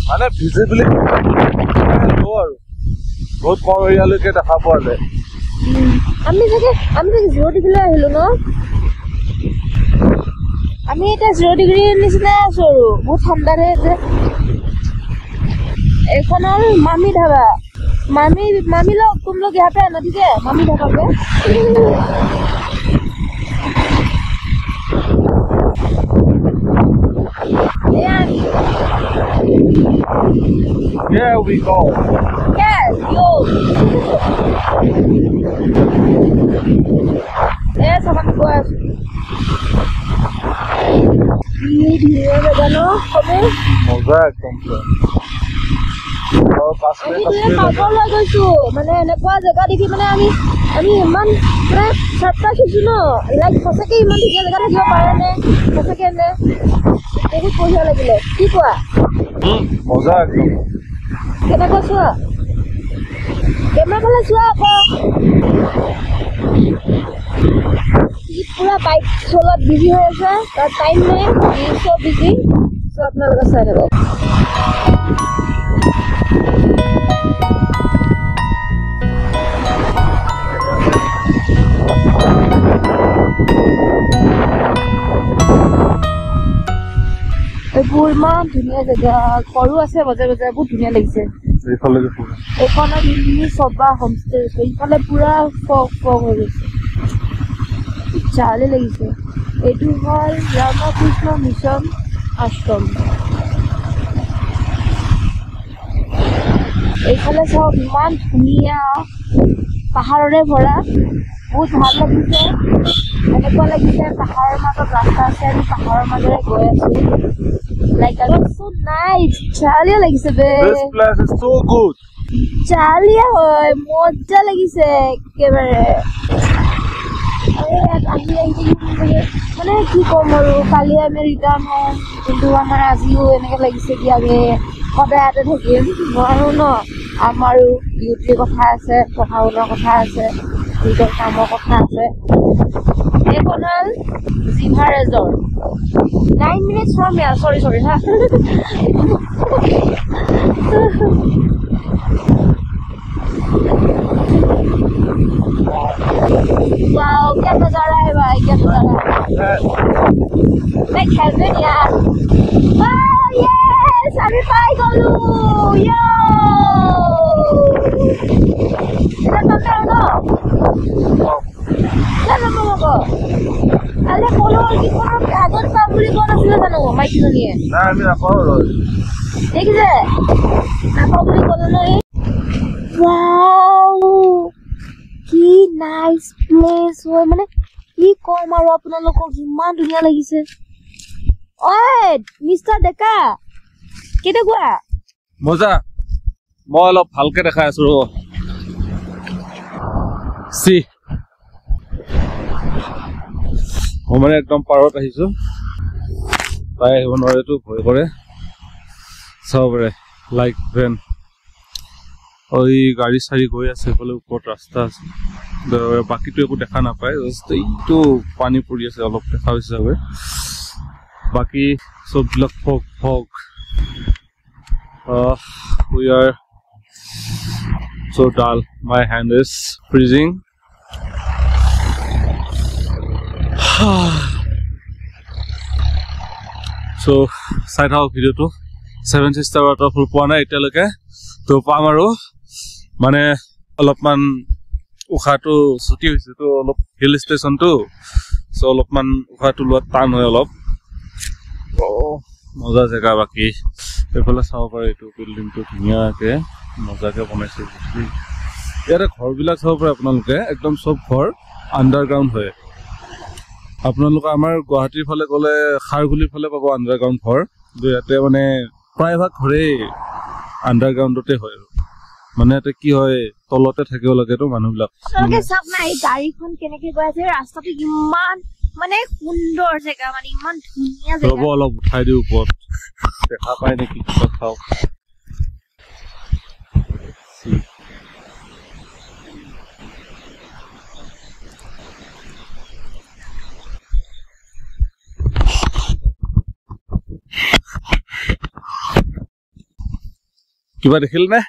মানে ভিজিবিলিটি লো আৰু বহুত কম এৰিয়ালৈকে দেখা পোৱা যায় আমি চাগে 0 ডিগ্ৰীলৈ আহিলো ন আমি এতিয়া 0 ডিগ্ৰী নিচিনাই আছো আৰু বহুত ঠাণ্ডা ৰে যে এখন হ'ল মামি ধাবা मामी लोग तुम लोग यहाँ पे आना ठीक है मामी ढाबा पे Here we go. Yes, yo. Yes, हम को ये धीरे लगा नो हमें मजा एकदम মানে এনেকুৱা জেগা দেখি মানে আমি ইমান মানে চাপ্তা শিকছো ন লাইক সঁচাকে ইমান ধুনীয়া জেগা থাকিব পাৰে নে সঁচাকে নে বহুত বঢ়িয়া লাগিলে কি কোৱা মজা একদম কেনেকুৱা চোৱা কেমেৰা ফালে চোৱা আকৌ পুৰা বাইক চলোৱাত বিজি হৈ আছে তাৰ টাইম নাই চব বিজি চব আপোনালোকে চাই থাকক এইবোৰ ইমান ধুনীয়া জেগা ঘৰো আছে বজাই বজাই বহুত ধুনীয়া লাগিছে এইখনত চবা হোমষ্টে আছে ইফালে পুৰা ফগ হৈ গৈছে চালে লাগিছে এইটো হ'ল ৰামকৃষ্ণ মিছন আশ্ৰম এইফালে চাওক ইমান ধুনীয়া পাহাৰৰে ভৰা বহুত ভাল লাগিছে এনেকুৱা লাগিছে পাহাৰৰ মাজত ৰাস্তা আছে আমি পাহাৰৰ মাজেৰে গৈ আছো like it was so nice চালিয়া লাগিছে বে this place is so good চালিয়া হয় মজা লাগিছে একেবাৰে মানে কি কম আৰু কালি আমি ৰিটাৰ্ণ হম কিন্তু আমাৰ আজিও এনেকে লাগিছে কি আমি সদায় ইয়াতে থাকিম নোৱাৰো ন আমাৰো ডিউটিৰ কথা আছে পঢ়া শুনাৰ কথা আছে নিজৰ কামৰ কথা আছে এইখন হ'ল জিভা resort 9 minutes from here sorry ha wow क्या नजारा है भाई क्या नजारा है मैं हेवन यार oh yes আমি পাই গলো yo এটা তো না জানো মগো আলে বলো কি কোন কাগজ পাবলি কোন ছিল জানো মাইকি নিয়ে না আমি নাপাও দেখিছে নাপাবলি কোন নয় ওয়াও কি নাইস প্লেস হয় মানে কি কম আৰু আপোনালোকক ইমান ধুনীয়া লাগিছে ওই মিস্টাৰ ডেকা কেনেকুৱা মজা মই অলপ ভালকে দেখাই আছো ৰ সি মানে একদম পাৰত আহিছো তাই আহিব নোৱাৰেতো ভয় কৰে চবৰে লাইক ভেন ওই গাড়ী চাৰি গৈ আছে এইফালে ওপৰত ৰাস্তা আছে বাকীটো একো দেখা নাপায় এইটো পানী পৰি আছে অলপ দেখা হৈছে চাগৈ বাকী চববিলাক fog we are so dull my hand is freezing so side out video to 7 sister waterfall পোৱা নাই এতিয়ালৈকে তো পাম আৰু মানে অলপমান উখাটো ছুটি হৈছে তো অলপ হিল ষ্টেচন তো সো অলপমান উখাটো লোৱা টান হয় অলপ মজা জেগা বাকি এইফালে চাব পাৰে এইটো বিল্ডিংটো ধুনীয়াকে মজাকে বনাইছে ইয়াতে ঘৰবিলাক চাব পাৰে আপোনালোকে একদম সব ঘৰ আণ্ডাৰগ্ৰাউণ্ড হয় আপোনালোকে আমাৰ গুৱাহাটীৰ ফালে গ'লে খাৰগুলিৰ ফালে পাব আণ্ডাৰগ্ৰাউণ্ড ঘৰ ইয়াতে মানে প্ৰায়ভাগ ঘৰেই আণ্ডাৰগ্ৰাউণ্ডতে হয় মানে এটা কি হয় তলতে থাকিব লাগেতো মানুহবিলাক চাওক না এই গাড়ীখন কেনেকে গৈ আছে ৰাস্তাটো ইমান মানে সুন্দৰ জেগা মানে ইমান ধুনীয়া জেগা ৰ'ব অলপ উঠাই দিও ওপৰত দেখা পায় নেকি চাওক কিবা দেখিল নে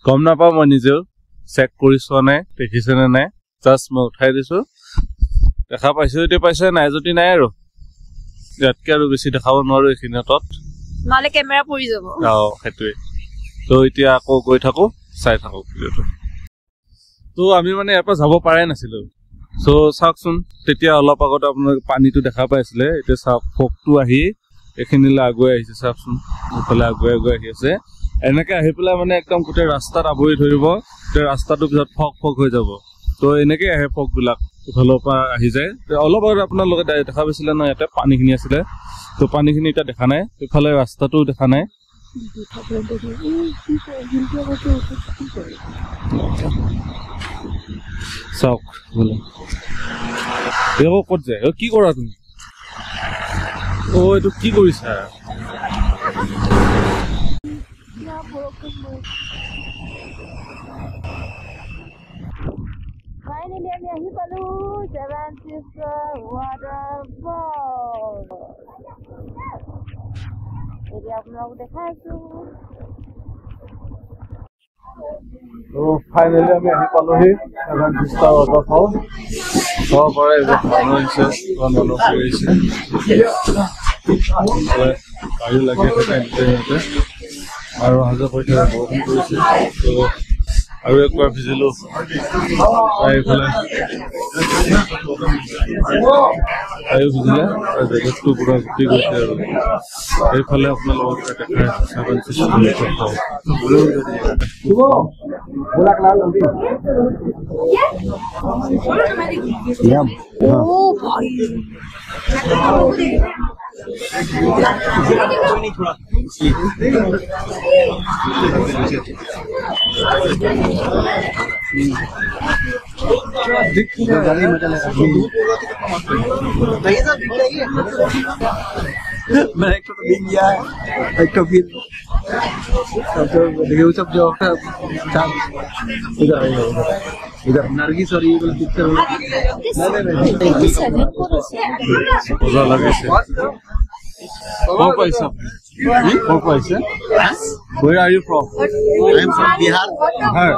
গম নাপাওঁ মই নিজেও চেক কৰি চোৱা নাই দেখিছেনে নাই জাষ্ট মই উঠাই দিছো দেখা পাইছো যদি পাইছে নাই যদি নাই আৰু ইয়াতকে আৰু বেছি দেখাব নোৱাৰো এইখিনি তত নহলে কেমেৰা পৰি যাব সেইটোৱে তো এতিয়া আকৌ গৈ থাকো চাই থাকো ভিডিঅ'টো তো আমি মানে ইয়াৰ পৰা যাব পাৰে নাছিলো চ' চাওকচোন তেতিয়া অলপ আগত আপোনালোকে পানীটো দেখা পাইছিলে এতিয়া চাওক ফকটো আহি এইখিনিলৈ আগুৱাই আহিছে চাওকচোন এইফালে আগুৱাই আগুৱাই আহি আছে এনেকে আহি পেলাই মানে একদম গোটেই ৰাস্তাত আৱৰি ধৰিব গোটেই ৰাস্তাটোৰ পিছত ফক ফক হৈ যাব তো এনেকে আহে ফকবিলাক ইফালৰ পৰা আহি যায় অলপ আগত আপোনালোকে দেখা পাইছিলে ন ইয়াতে পানীখিনি আছিলে তো পানীখিনি এতিয়া দেখা নাই ইফালে ৰাস্তাটোও দেখা নাই চাওক বোলে ক'ত যায় কি কৰা তুমি এইটো কি কৰিছা Finally, আমি আহি পালো Seven Sisters Waterfall. এতিয়া আপোনালোকক দেখাইছো ফাইনেলি আমি আহি পালোহি Seven Sisters Waterfall চাব পাৰে এইবোৰ মানুহ আহিছে মানুহ ফুৰিছে গাড়ী লাগি আছে আৰু অহা যোৱা কৰি থাকে বৰষুণ পৰিছে আৰু একবাৰ ভিজিলো এইফালে তাইও ভিজিলে জেকেটটো পুৰা গুটি গৈছে আৰু এইফালে আপোনালোকক দেখাই আছে Seven Sisters Waterfall मैंने एक तो बिग गया एक तो फिर देखिए वो सब जो इधर नरगिस और ये पिक्चर मजा लगे से कौन पैसा कौन पैसा Where are you from? I am from Bihar. Bihar.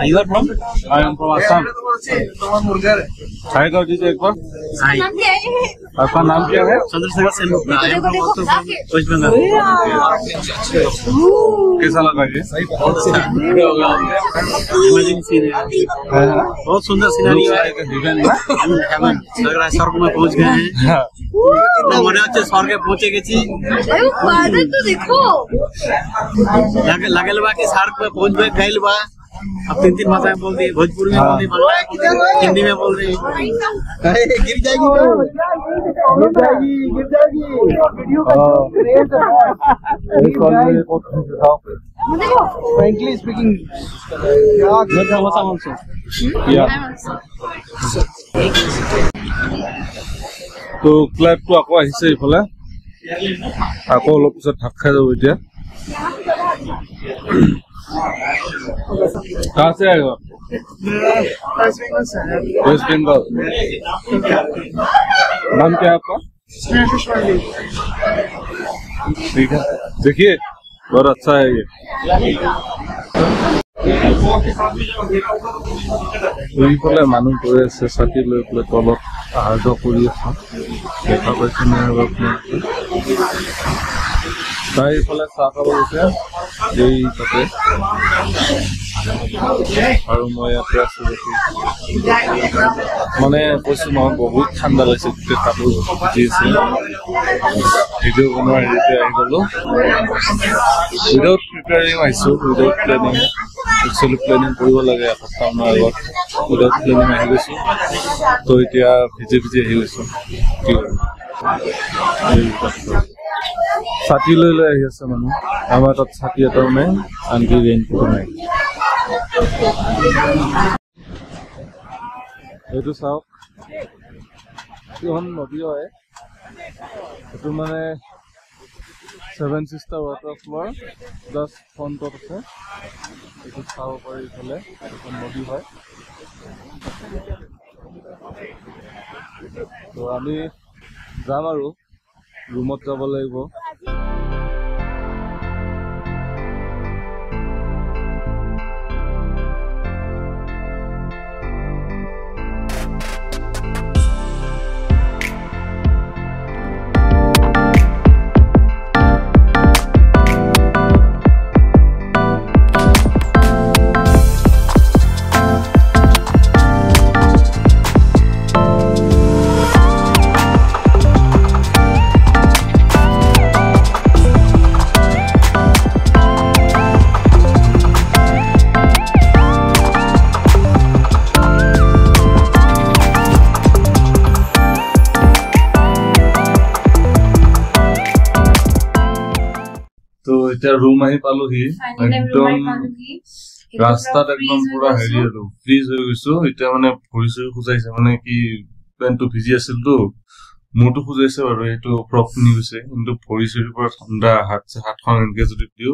You are from? I am from Assam. Try कर दीजिए एक बार आपका नाम क्या है Chandrashekhar Sengupta I am from also from West Bengal. कैसा लगा ये Amazing scene है बहुत सुंदर सीनरी है हेवन हेवन लग रहा है स्वर्ग में पहुंच गए हैं तो मने হচ্ছে স্বর্গে পৌঁছে গেছি तो देखो लगल बा कि स्वर्ग में पहुंच गइल बा अब 3 भाषा में बोल दी भोजपुरी में बोल दी बांग्ला हिंदी में बोल रही अरे गिर जाएगी गिर जाएगी frankly speaking good Hausa also তো ক্লাইপটো আকৌ আহিছে ইফালে আকৌ অলপ পিছত ঢাক খাই যাব এতিয়া कहाँ से आएगा वेस्ट बंगाल नाम क्या है आपका ठीक है देखिए बहुत अच्छा है ये এইফালে মানুহ গৈ আছে ছাতি লৈ পেলাই তলত অহা যোৱা কৰি আছে দেখা পাইছে নে তাই এইফালে চাহ খাব গৈছে এই তাতে আৰু মই ইয়াতে আছো মানে কৈছো নহয় বহুত ঠাণ্ডা লাগিছে গোটেই কাপোৰ ভিজি আছে ভিডিঅ' বনোৱাৰ হেৰিতে আহি গলো উইদাউট প্ৰিপেয়াৰিং আহিছো উইদাউট প্লেনিং একচুৱেলি প্লেনিং কৰিব লাগে এসপ্তাহমানৰ আগত উইদাউট প্লেনিং আহি গৈছো তো এতিয়া ভিজি ভিজি আহি গৈছো কি ছাতি লৈ লৈ আহি আছে মানুহ আমাৰ তাত ছাতি এটাও নাই আনকি ৰেইনকোট নাই এইটো চাওক এইখন নদী হয় এইটো মানে Seven Sisters Waterfall জাষ্ট ফ্ৰণ্টত আছে এইটো চাব পাৰি ইফালে এইখন নদী হয় তো আমি যাম আৰু ৰুমত যাব লাগিব তো এতিয়া ৰুম আহি পালোহি একদম ৰাস্তাত একদম পুৰা হেৰি আৰু ফ্ৰিজ হৈ গৈছো এতিয়া মানে ভৰি চৰি খোজাইছে মানে কি পেণ্টটো ভিজি আছিলতো মূৰটো খোজাইছে বাৰু এইটো ফ্ৰক পিন্ধি গৈছে কিন্তু ভৰি চৰিৰ পৰা ঠাণ্ডা হাতখন এনেকে যদি দিও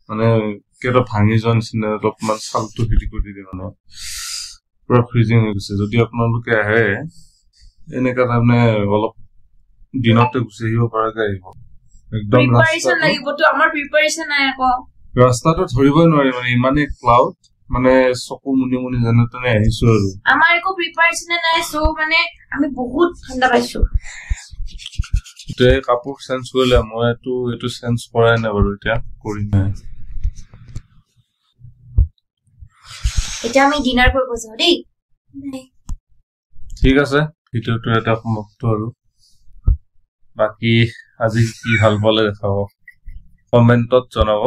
মানে কেইটা ভাঙি যোৱা নিচিনা অলপমান ছালটো হেৰি কৰি দিয়ে মানে পুৰা ফ্ৰিজিং হৈ গৈছে যদি আপোনালোকে আহে এনেকা তাৰমানে অলপ দিনতে গুচি আহিব পৰাকে আহিব একদম ৰাস্তাটো ধৰিবই নোৱাৰি মানে ইমানেই ক্লাউড মানে চকু মুনি মুনি যেনে তেনে আহিছো আৰু আমাৰ একো প্ৰিপাৰেচন নাই সো মানে আমি বহুত ঠাণ্ডা পাইছো এতিয়া কাপোৰ চেঞ্জ কৰিলে মইতো এইটো চেঞ্জ কৰাই নাই বাৰু এতিয়া কৰি নাই এতিয়া আমি ডিনাৰ কৰিব যাওঁ দেই ঠিক আছে ভিডিঅ'টো এটা সমাপ্ত আৰু বাকি আজি কি ভাল পালে দেখাব কমেন্টত জনাব